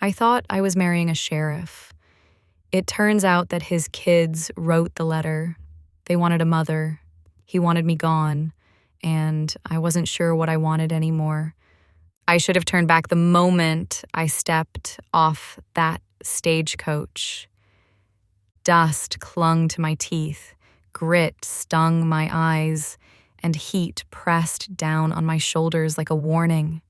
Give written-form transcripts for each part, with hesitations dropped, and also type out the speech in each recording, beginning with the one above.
I thought I was marrying a sheriff. It turns out that his kids wrote the letter. They wanted a mother. He wanted me gone, and I wasn't sure what I wanted anymore. I should have turned back the moment I stepped off that stagecoach. Dust clung to my teeth, grit stung my eyes, and heat pressed down on my shoulders like a warning.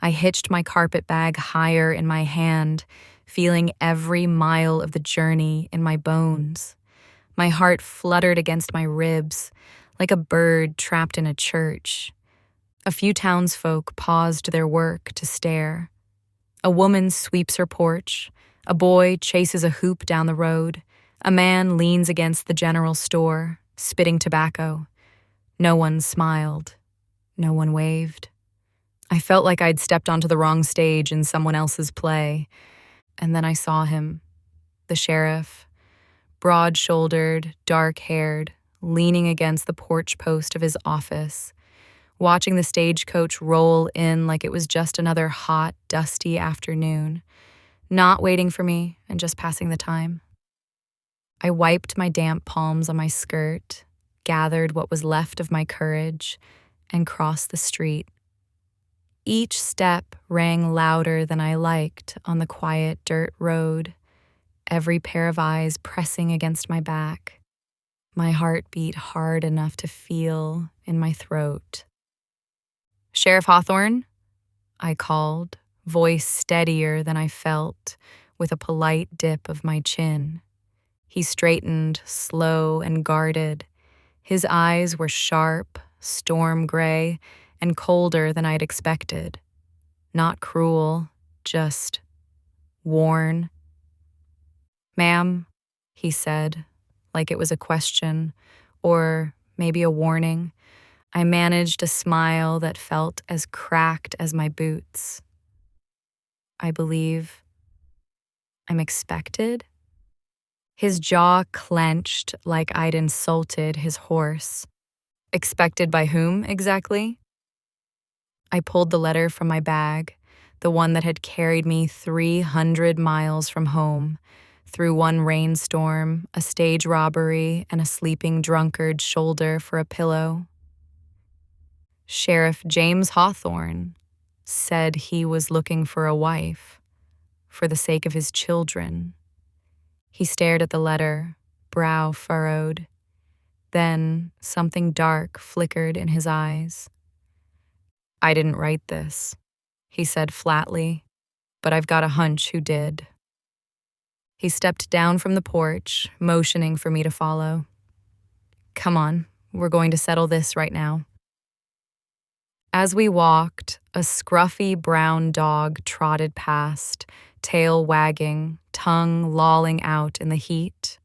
I hitched my carpet bag higher in my hand, feeling every mile of the journey in my bones. My heart fluttered against my ribs, like a bird trapped in a church. A few townsfolk paused their work to stare. A woman sweeps her porch. A boy chases a hoop down the road. A man leans against the general store, spitting tobacco. No one smiled. No one waved. I felt like I'd stepped onto the wrong stage in someone else's play. And then I saw him, the sheriff, broad-shouldered, dark-haired, leaning against the porch post of his office, watching the stagecoach roll in like it was just another hot, dusty afternoon, not waiting for me and just passing the time. I wiped my damp palms on my skirt, gathered what was left of my courage, and crossed the street. Each step rang louder than I liked on the quiet dirt road, every pair of eyes pressing against my back. My heart beat hard enough to feel in my throat. "Sheriff Hawthorne?" I called, voice steadier than I felt, with a polite dip of my chin. He straightened, slow and guarded. His eyes were sharp, storm gray, and colder than I'd expected. Not cruel, just worn. "Ma'am," he said, like it was a question, or maybe a warning. I managed a smile that felt as cracked as my boots. "I believe I'm expected?" His jaw clenched like I'd insulted his horse. "Expected by whom, exactly?" I pulled the letter from my bag, the one that had carried me 300 miles from home, through one rainstorm, a stage robbery, and a sleeping drunkard's shoulder for a pillow. Sheriff James Hawthorne said he was looking for a wife, for the sake of his children. He stared at the letter, brow furrowed. Then something dark flickered in his eyes. "I didn't write this," he said flatly, "but I've got a hunch who did." He stepped down from the porch, motioning for me to follow. "Come on, we're going to settle this right now." As we walked, a scruffy brown dog trotted past, tail wagging, tongue lolling out in the heat.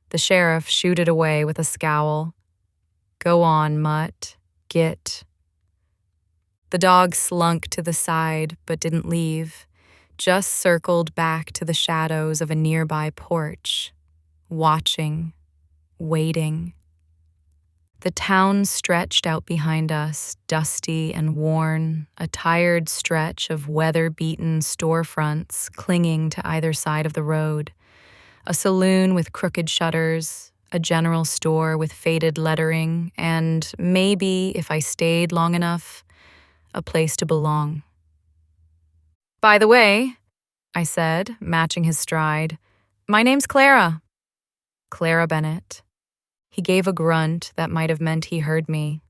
The sheriff shooed away with a scowl. "Go on, mutt. Git." The dog slunk to the side but didn't leave, just circled back to the shadows of a nearby porch, watching, waiting. The town stretched out behind us, dusty and worn, a tired stretch of weather-beaten storefronts clinging to either side of the road. A saloon with crooked shutters, a general store with faded lettering, and maybe, if I stayed long enough, a place to belong. "By the way," I said, matching his stride, "my name's Clara." Clara Bennett. He gave a grunt that might have meant he heard me.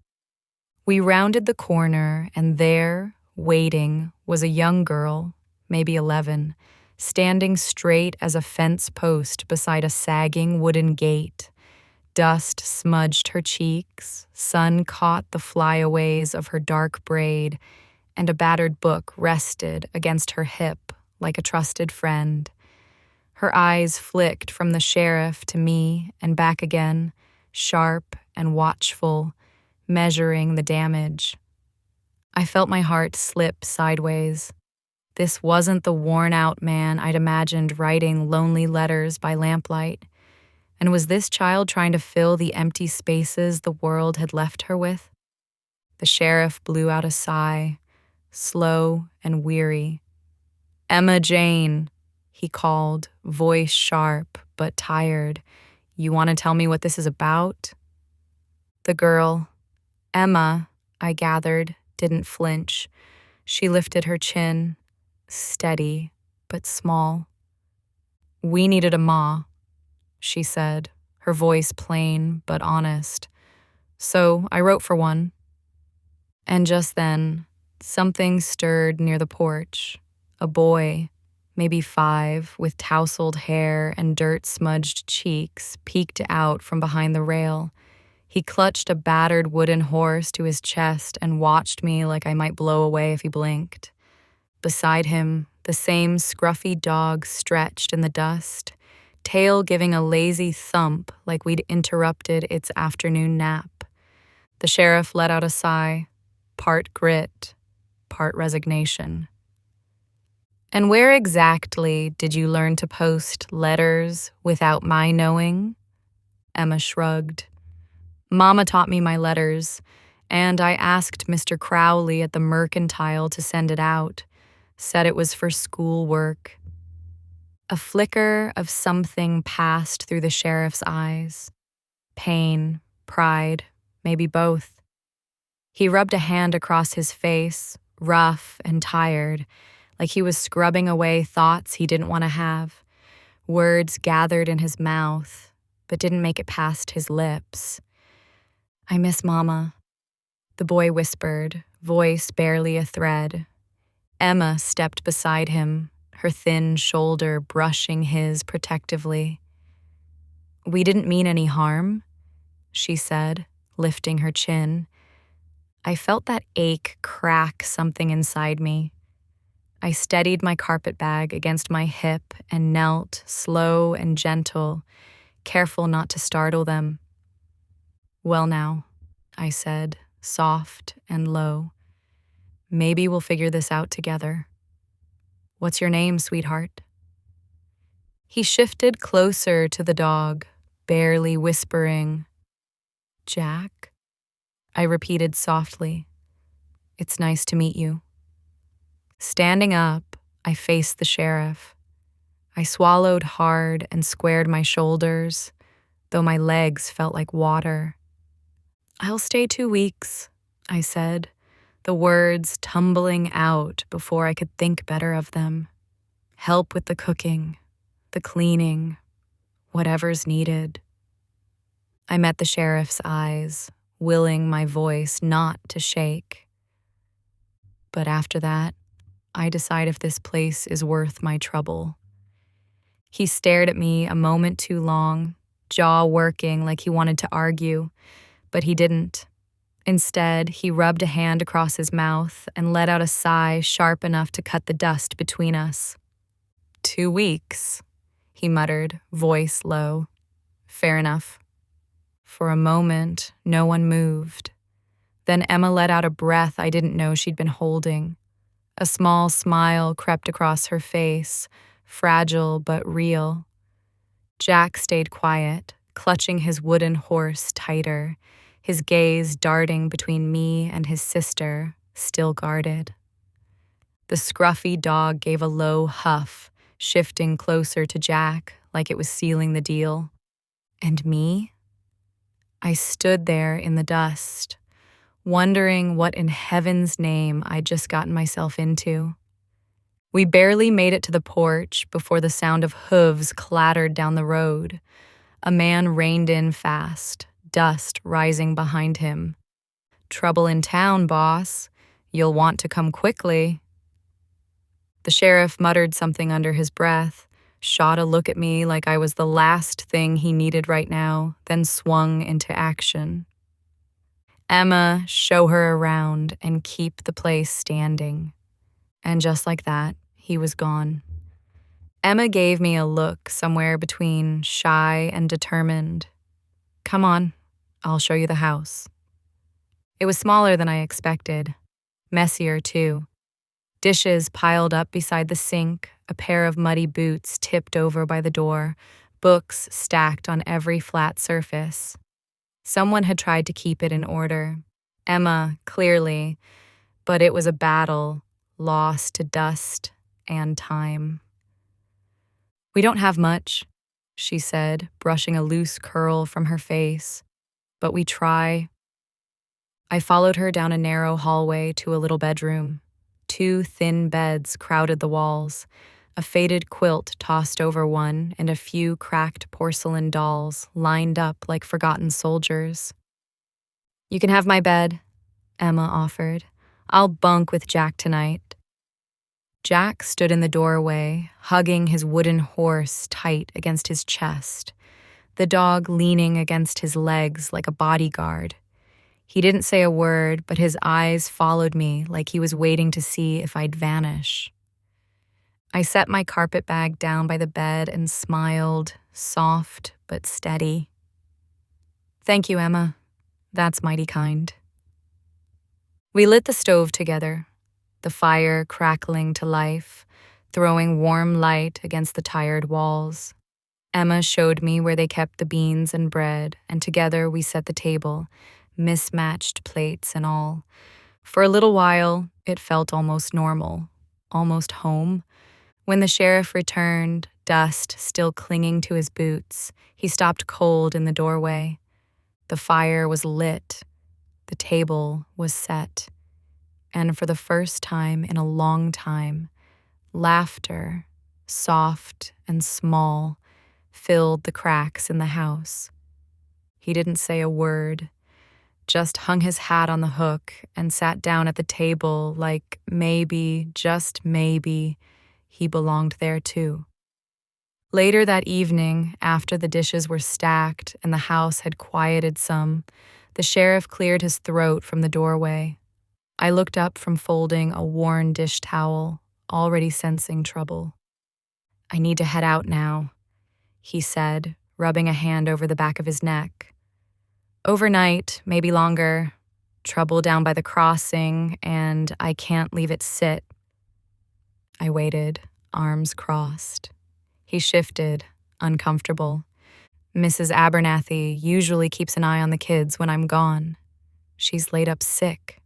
We rounded the corner, and there, waiting, was a young girl, maybe 11, standing straight as a fence post beside a sagging wooden gate. Dust smudged her cheeks, sun caught the flyaways of her dark braid, and a battered book rested against her hip like a trusted friend. Her eyes flicked from the sheriff to me and back again, sharp and watchful, measuring the damage. I felt my heart slip sideways. This wasn't the worn-out man I'd imagined writing lonely letters by lamplight. And was this child trying to fill the empty spaces the world had left her with? The sheriff blew out a sigh, slow and weary. Emma Jane, he called, voice sharp but tired. You want to tell me what this is about? The girl, Emma, I gathered, didn't flinch. She lifted her chin, steady but small. We needed a ma, she said, her voice plain but honest. So I wrote for one. And just then, something stirred near the porch. A boy, maybe 5, with tousled hair and dirt-smudged cheeks, peeked out from behind the rail. He clutched a battered wooden horse to his chest and watched me like I might blow away if he blinked. Beside him, the same scruffy dog stretched in the dust, tail giving a lazy thump like we'd interrupted its afternoon nap. The sheriff let out a sigh, part grit, part resignation. And where exactly did you learn to post letters without my knowing? Emma shrugged. Mama taught me my letters, and I asked Mr. Crowley at the Mercantile to send it out. Said it was for schoolwork. A flicker of something passed through the sheriff's eyes. Pain, pride, maybe both. He rubbed a hand across his face, rough and tired, like he was scrubbing away thoughts he didn't want to have. Words gathered in his mouth, but didn't make it past his lips. I miss Mama, the boy whispered, voice barely a thread. Emma stepped beside him, her thin shoulder brushing his protectively. We didn't mean any harm, she said, lifting her chin. I felt that ache crack something inside me. I steadied my carpet bag against my hip and knelt, slow and gentle, careful not to startle them. Well now, I said, soft and low. Maybe we'll figure this out together. What's your name, sweetheart? He shifted closer to the dog, barely whispering. Jack? I repeated softly. It's nice to meet you. Standing up, I faced the sheriff. I swallowed hard and squared my shoulders, though my legs felt like water. I'll stay 2 weeks, I said, the words tumbling out before I could think better of them. Help with the cooking, the cleaning, whatever's needed. I met the sheriff's eyes, willing my voice not to shake. But after that, I decide if this place is worth my trouble. He stared at me a moment too long, jaw working like he wanted to argue, but he didn't. Instead, he rubbed a hand across his mouth and let out a sigh sharp enough to cut the dust between us. 2 weeks, he muttered, voice low. Fair enough. For a moment, no one moved. Then Emma let out a breath I didn't know she'd been holding. A small smile crept across her face, fragile but real. Jack stayed quiet, clutching his wooden horse tighter, his gaze darting between me and his sister, still guarded. The scruffy dog gave a low huff, shifting closer to Jack like it was sealing the deal. And me? I stood there in the dust, wondering what in heaven's name I'd just gotten myself into. We barely made it to the porch before the sound of hooves clattered down the road. A man reined in fast, dust rising behind him. Trouble in town, boss. You'll want to come quickly. The sheriff muttered something under his breath, shot a look at me like I was the last thing he needed right now, then swung into action. Emma, show her around and keep the place standing. And just like that, he was gone. Emma gave me a look somewhere between shy and determined. Come on, I'll show you the house. It was smaller than I expected. Messier, too. Dishes piled up beside the sink, a pair of muddy boots tipped over by the door, books stacked on every flat surface. Someone had tried to keep it in order. Emma, clearly, but it was a battle, lost to dust and time. "We don't have much," she said, brushing a loose curl from her face, "but we try." I followed her down a narrow hallway to a little bedroom. 2 thin beds crowded the walls, a faded quilt tossed over one, and a few cracked porcelain dolls lined up like forgotten soldiers. "You can have my bed," Emma offered. "I'll bunk with Jack tonight." Jack stood in the doorway, hugging his wooden horse tight against his chest, the dog leaning against his legs like a bodyguard. He didn't say a word, but his eyes followed me like he was waiting to see if I'd vanish. I set my carpet bag down by the bed and smiled, soft but steady. "Thank you, Emma. That's mighty kind." We lit the stove together, the fire crackling to life, throwing warm light against the tired walls. Emma showed me where they kept the beans and bread, and together we set the table, mismatched plates and all. For a little while, it felt almost normal, almost home. When the sheriff returned, dust still clinging to his boots, he stopped cold in the doorway. The fire was lit. The table was set. And for the first time in a long time, laughter, soft and small, filled the cracks in the house. He didn't say a word, just hung his hat on the hook and sat down at the table like maybe, just maybe, he belonged there too. Later that evening, after the dishes were stacked and the house had quieted some, the sheriff cleared his throat from the doorway. I looked up from folding a worn dish towel, already sensing trouble. "I need to head out now," he said, rubbing a hand over the back of his neck. "Overnight, maybe longer. Trouble down by the crossing, and I can't leave it sit." I waited, arms crossed. He shifted, uncomfortable. "Mrs. Abernathy usually keeps an eye on the kids when I'm gone. She's laid up sick."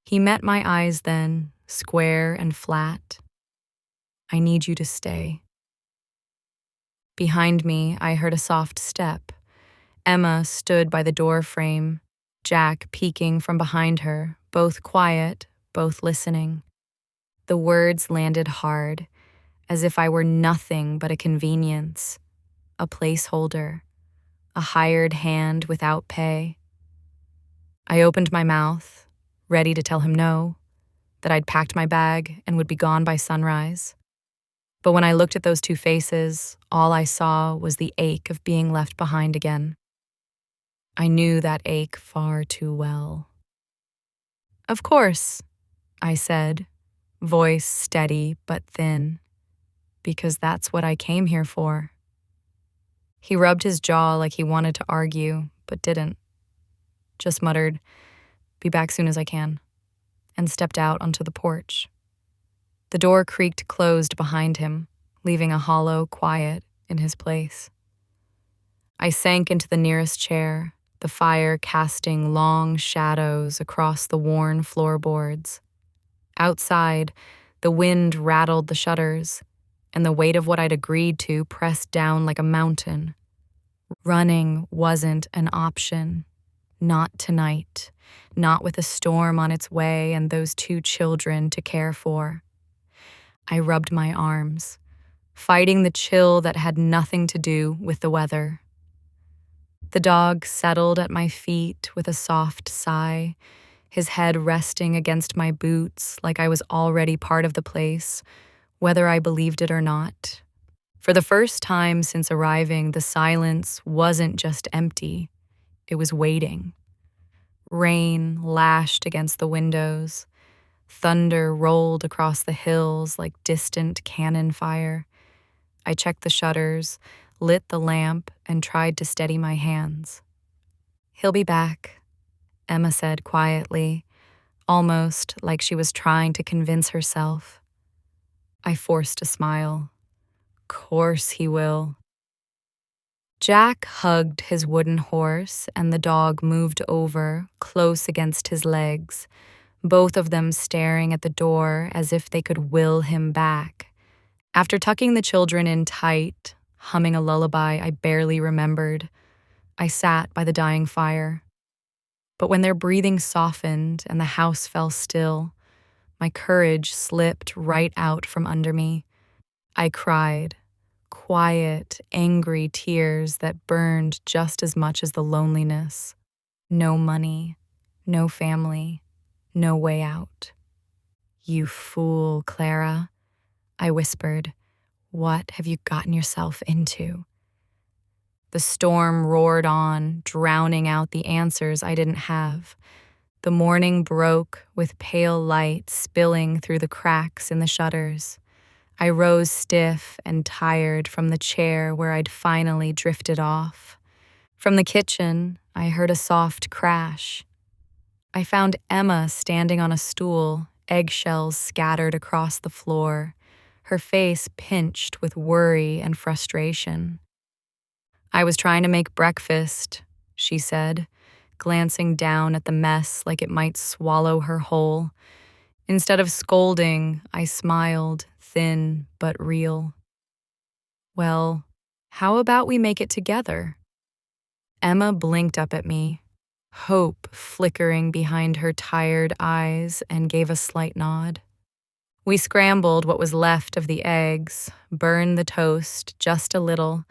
He met my eyes then, square and flat. "I need you to stay." Behind me, I heard a soft step. Emma stood by the door frame, Jack peeking from behind her, both quiet, both listening. The words landed hard, as if I were nothing but a convenience, a placeholder, a hired hand without pay. I opened my mouth, ready to tell him no, that I'd packed my bag and would be gone by sunrise. But when I looked at those 2 faces, all I saw was the ache of being left behind again. I knew that ache far too well. "Of course," I said, voice steady but thin, "because that's what I came here for." He rubbed his jaw like he wanted to argue, but didn't. Just muttered, "Be back soon as I can," and stepped out onto the porch. The door creaked closed behind him, leaving a hollow quiet in his place. I sank into the nearest chair, the fire casting long shadows across the worn floorboards. Outside, the wind rattled the shutters, and the weight of what I'd agreed to pressed down like a mountain. Running wasn't an option. Not tonight. Not with a storm on its way and those 2 children to care for. I rubbed my arms, fighting the chill that had nothing to do with the weather. The dog settled at my feet with a soft sigh, his head resting against my boots like I was already part of the place, whether I believed it or not. For the first time since arriving, the silence wasn't just empty, it was waiting. Rain lashed against the windows. Thunder rolled across the hills like distant cannon fire. I checked the shutters, lit the lamp, and tried to steady my hands. "He'll be back," Emma said quietly, almost like she was trying to convince herself. I forced a smile. "Course he will." Jack hugged his wooden horse, and the dog moved over, close against his legs, both of them staring at the door as if they could will him back. After tucking the children in tight, humming a lullaby I barely remembered, I sat by the dying fire. But when their breathing softened and the house fell still, my courage slipped right out from under me. I cried, quiet, angry tears that burned just as much as the loneliness. No money, no family, no way out. "You fool, Clara," I whispered. "What have you gotten yourself into?" The storm roared on, drowning out the answers I didn't have. The morning broke with pale light spilling through the cracks in the shutters. I rose stiff and tired from the chair where I'd finally drifted off. From the kitchen, I heard a soft crash. I found Emma standing on a stool, eggshells scattered across the floor, her face pinched with worry and frustration. "I was trying to make breakfast," she said, glancing down at the mess like it might swallow her whole. Instead of scolding, I smiled, thin but real. "Well, how about we make it together?" Emma blinked up at me, hope flickering behind her tired eyes, and gave a slight nod. We scrambled what was left of the eggs, burned the toast just a little,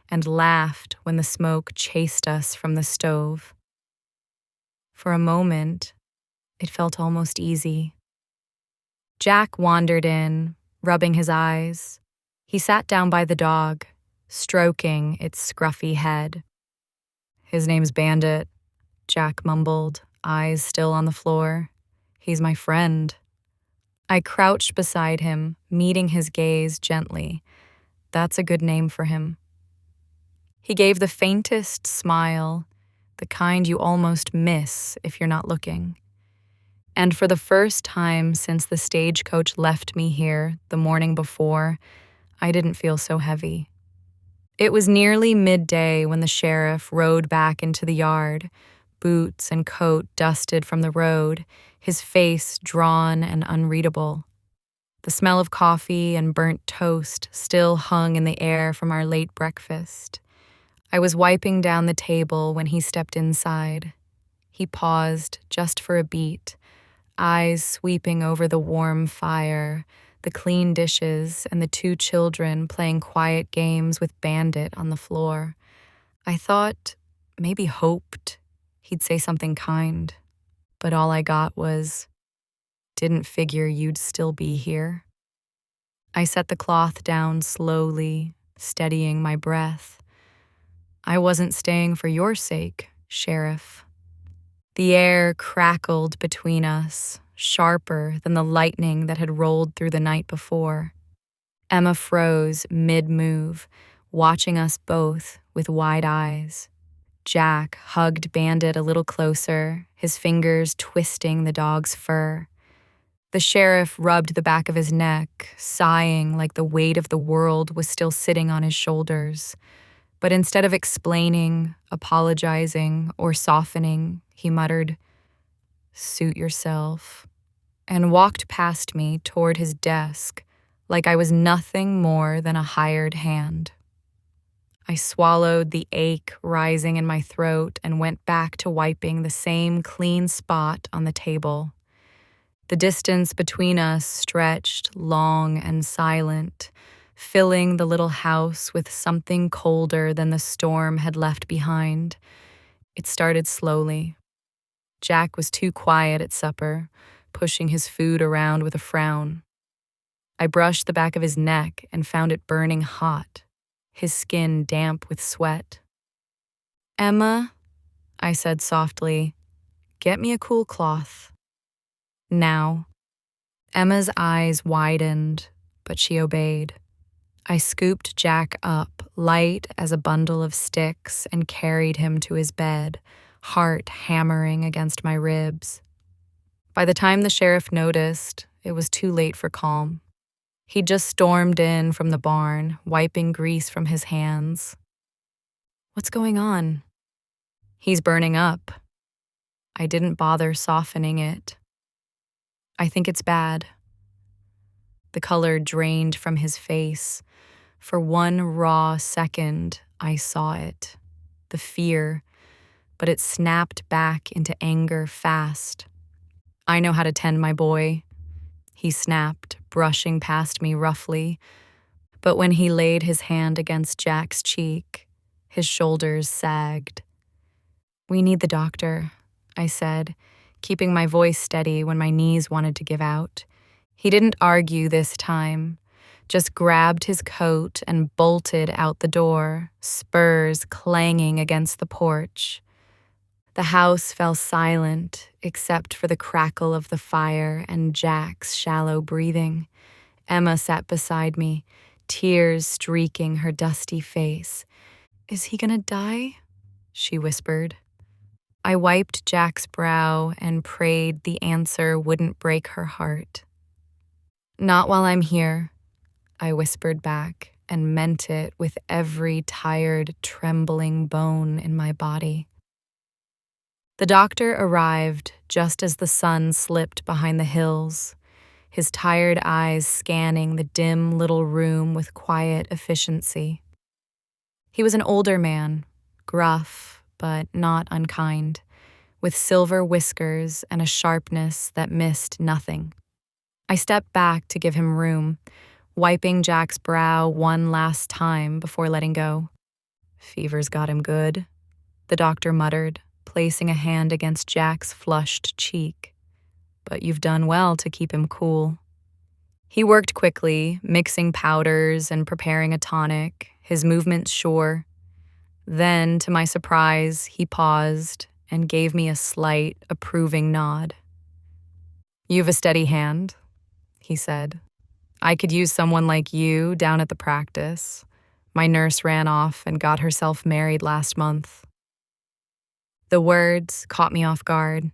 and laughed when the smoke chased us from the stove. For a moment, it felt almost easy. Jack wandered in, rubbing his eyes. He sat down by the dog, stroking its scruffy head. "His name's Bandit," Jack mumbled, eyes still on the floor. "He's my friend." I crouched beside him, meeting his gaze gently. "That's a good name for him." He gave the faintest smile, the kind you almost miss if you're not looking. And for the first time since the stagecoach left me here the morning before, I didn't feel so heavy. It was nearly midday when the sheriff rode back into the yard, boots and coat dusted from the road, his face drawn and unreadable. The smell of coffee and burnt toast still hung in the air from our late breakfast. I was wiping down the table when he stepped inside. He paused just for a beat, eyes sweeping over the warm fire, the clean dishes, and the two children playing quiet games with Bandit on the floor. I thought, maybe hoped, he'd say something kind. But all I got was, "Didn't figure you'd still be here." I set the cloth down slowly, steadying my breath. "I wasn't staying for your sake, Sheriff." The air crackled between us, sharper than the lightning that had rolled through the night before. Emma froze mid-move, watching us both with wide eyes. Jack hugged Bandit a little closer, his fingers twisting the dog's fur. The sheriff rubbed the back of his neck, sighing like the weight of the world was still sitting on his shoulders. But instead of explaining, apologizing, or softening, he muttered, "Suit yourself," and walked past me toward his desk like I was nothing more than a hired hand. I swallowed the ache rising in my throat and went back to wiping the same clean spot on the table. The distance between us stretched long and silent, filling the little house with something colder than the storm had left behind. It started slowly. Jack was too quiet at supper, pushing his food around with a frown. I brushed the back of his neck and found it burning hot, his skin damp with sweat. "Emma," I said softly, "get me a cool cloth." Now. Emma's eyes widened, but she obeyed. I scooped Jack up, light as a bundle of sticks, and carried him to his bed, heart hammering against my ribs. By the time the sheriff noticed, it was too late for calm. He'd just stormed in from the barn, wiping grease from his hands. "What's going on?" "He's burning up." I didn't bother softening it. I think it's bad. The color drained from his face. For one raw second, I saw it. The fear, but it snapped back into anger fast. I know how to tend my boy, he snapped, brushing past me roughly. But when he laid his hand against Jack's cheek, his shoulders sagged. "We need the doctor," I said, keeping my voice steady when my knees wanted to give out. He didn't argue this time, just grabbed his coat and bolted out the door, spurs clanging against the porch. The house fell silent except for the crackle of the fire and Jack's shallow breathing. Emma sat beside me, tears streaking her dusty face. "Is he gonna die?" she whispered. I wiped Jack's brow and prayed the answer wouldn't break her heart. "Not while I'm here," I whispered back and meant it with every tired, trembling bone in my body. The doctor arrived just as the sun slipped behind the hills, his tired eyes scanning the dim little room with quiet efficiency. He was an older man, gruff but not unkind, with silver whiskers and a sharpness that missed nothing. I stepped back to give him room, wiping Jack's brow one last time before letting go. "Fever's got him good," the doctor muttered, placing a hand against Jack's flushed cheek. "But you've done well to keep him cool." He worked quickly, mixing powders and preparing a tonic, his movements sure. Then, to my surprise, he paused and gave me a slight, approving nod. "You've a steady hand," he said. "I could use someone like you down at the practice. My nurse ran off and got herself married last month." The words caught me off guard.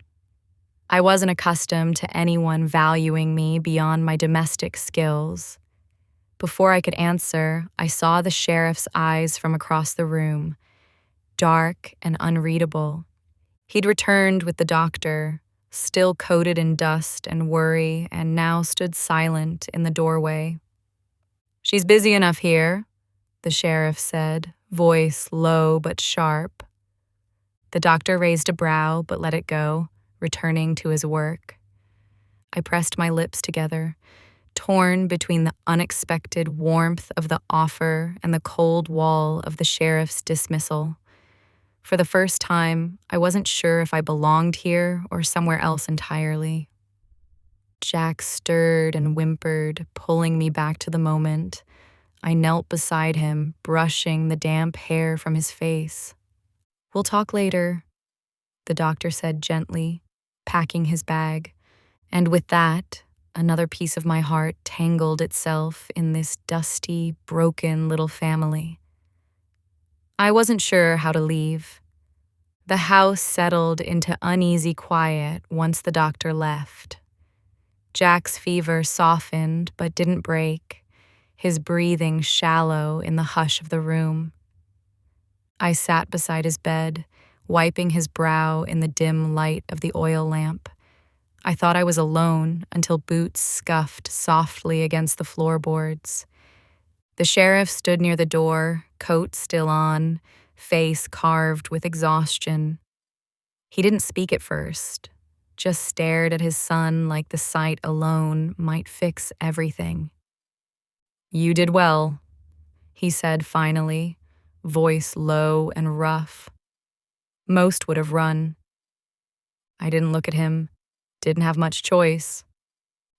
I wasn't accustomed to anyone valuing me beyond my domestic skills. Before I could answer, I saw the sheriff's eyes from across the room, dark and unreadable. He'd returned with the doctor, still coated in dust and worry, and now stood silent in the doorway. "She's busy enough here," the sheriff said, voice low but sharp. The doctor raised a brow but let it go, returning to his work. I pressed my lips together, torn between the unexpected warmth of the offer and the cold wall of the sheriff's dismissal. For the first time, I wasn't sure if I belonged here or somewhere else entirely. Jack stirred and whimpered, pulling me back to the moment. I knelt beside him, brushing the damp hair from his face. "We'll talk later," the doctor said gently, packing his bag. And with that, another piece of my heart tangled itself in this dusty, broken little family. I wasn't sure how to leave. The house settled into uneasy quiet once the doctor left. Jack's fever softened but didn't break, his breathing shallow in the hush of the room. I sat beside his bed, wiping his brow in the dim light of the oil lamp. I thought I was alone until boots scuffed softly against the floorboards. The sheriff stood near the door, coat still on, face carved with exhaustion. He didn't speak at first, just stared at his son like the sight alone might fix everything. "You did well," he said finally, voice low and rough. Most would have run. I didn't look at him, didn't have much choice.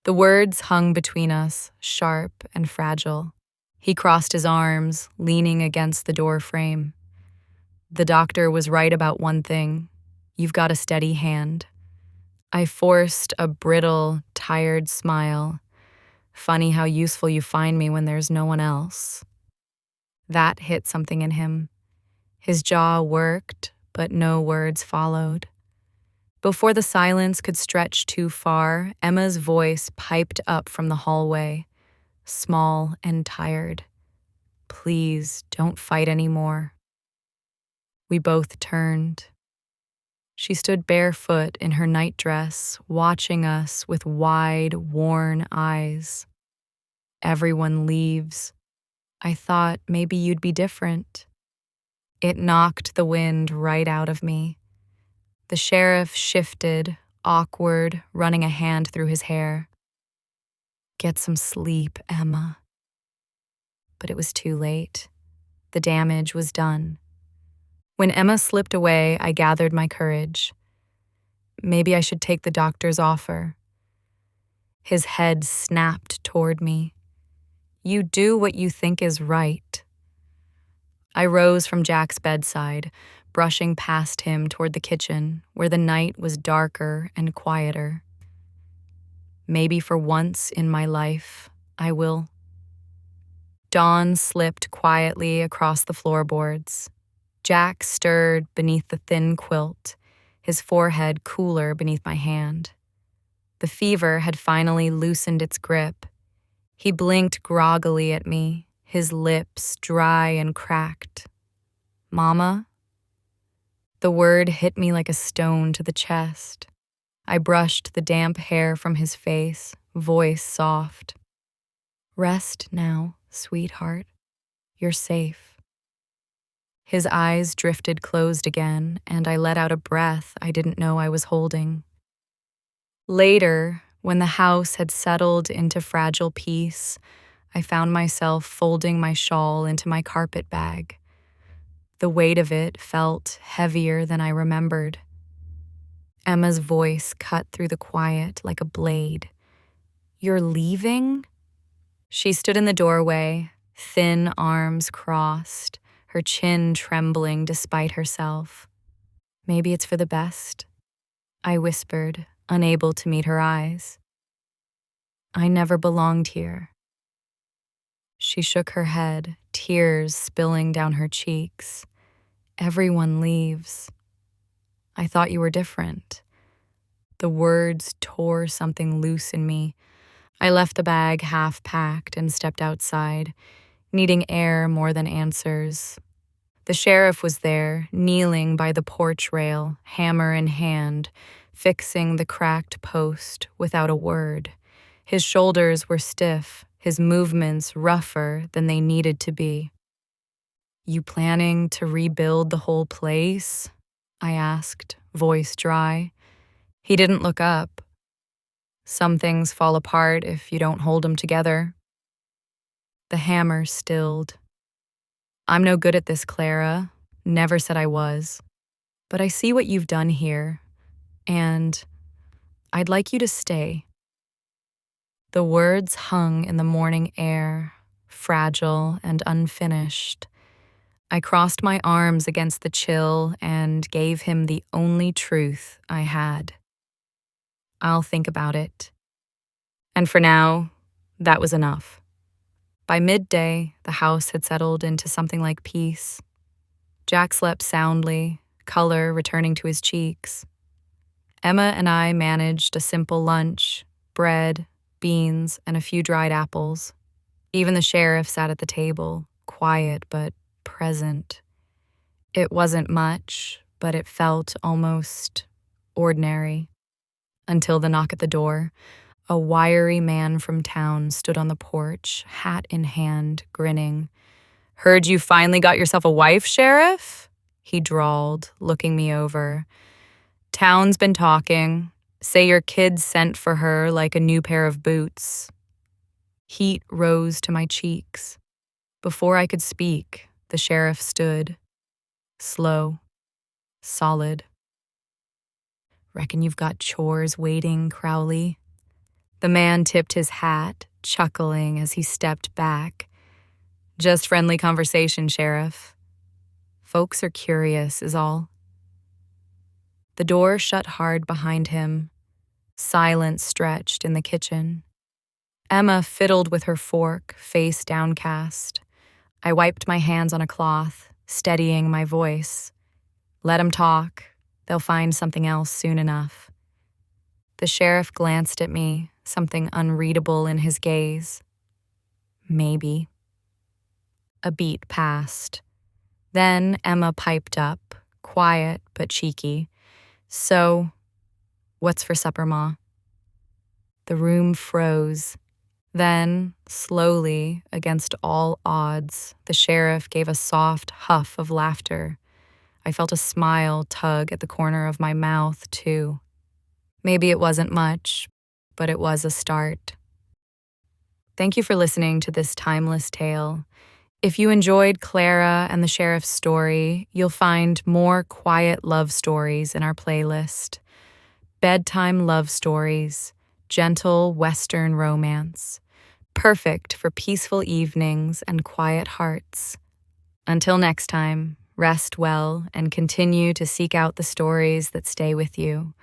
The words hung between us, sharp and fragile. He crossed his arms, leaning against the door frame. "The doctor was right about one thing. You've got a steady hand." I forced a brittle, tired smile. "Funny how useful you find me when there's no one else." That hit something in him. His jaw worked, but no words followed. Before the silence could stretch too far, Emma's voice piped up from the hallway, small and tired. "Please, don't fight anymore." We both turned. She stood barefoot in her nightdress, watching us with wide, worn eyes. Everyone leaves. I thought maybe you'd be different. It knocked the wind right out of me. The sheriff shifted, awkward, running a hand through his hair. Get some sleep, Emma. But it was too late. The damage was done. When Emma slipped away, I gathered my courage. Maybe I should take the doctor's offer. His head snapped toward me. You do what you think is right. I rose from Jack's bedside, brushing past him toward the kitchen, where the night was darker and quieter. Maybe for once in my life, I will. Dawn slipped quietly across the floorboards. Jack stirred beneath the thin quilt, his forehead cooler beneath my hand. The fever had finally loosened its grip. He blinked groggily at me, his lips dry and cracked. Mama? The word hit me like a stone to the chest. I brushed the damp hair from his face, voice soft. Rest now, sweetheart. You're safe. His eyes drifted closed again, and I let out a breath I didn't know I was holding. Later, when the house had settled into fragile peace, I found myself folding my shawl into my carpet bag. The weight of it felt heavier than I remembered. Emma's voice cut through the quiet like a blade. You're leaving? She stood in the doorway, thin arms crossed, her chin trembling despite herself. Maybe it's for the best, I whispered, unable to meet her eyes. I never belonged here. She shook her head, tears spilling down her cheeks. Everyone leaves. I thought you were different. The words tore something loose in me. I left the bag half packed and stepped outside, needing air more than answers. The sheriff was there, kneeling by the porch rail, hammer in hand, fixing the cracked post without a word. His shoulders were stiff, his movements rougher than they needed to be. You planning to rebuild the whole place? I asked, voice dry. He didn't look up. Some things fall apart if you don't hold them together. The hammer stilled. I'm no good at this, Clara. Never said I was. But I see what you've done here, and I'd like you to stay. The words hung in the morning air, fragile and unfinished. I crossed my arms against the chill and gave him the only truth I had. I'll think about it. And for now, that was enough. By midday, the house had settled into something like peace. Jack slept soundly, color returning to his cheeks. Emma and I managed a simple lunch, bread, beans, and a few dried apples. Even the sheriff sat at the table, quiet but present. It wasn't much, but it felt almost ordinary. Until the knock at the door. A wiry man from town stood on the porch, hat in hand, grinning. Heard you finally got yourself a wife, Sheriff? He drawled, looking me over. Town's been talking. Say your kid sent for her like a new pair of boots. Heat rose to my cheeks. Before I could speak, the sheriff stood. Slow. Solid. Reckon you've got chores waiting, Crowley. The man tipped his hat, chuckling as he stepped back. Just friendly conversation, Sheriff. Folks are curious, is all. The door shut hard behind him. Silence stretched in the kitchen. Emma fiddled with her fork, face downcast. I wiped my hands on a cloth, steadying my voice. Let 'em talk. They'll find something else soon enough. The sheriff glanced at me, something unreadable in his gaze. Maybe. A beat passed. Then Emma piped up, quiet but cheeky. So, what's for supper, Ma? The room froze. Then, slowly, against all odds, the sheriff gave a soft huff of laughter. I felt a smile tug at the corner of my mouth, too. Maybe it wasn't much, but it was a start. Thank you for listening to this timeless tale. If you enjoyed Clara and the sheriff's story, you'll find more quiet love stories in our playlist. Bedtime love stories, gentle Western romance, perfect for peaceful evenings and quiet hearts. Until next time, rest well and continue to seek out the stories that stay with you.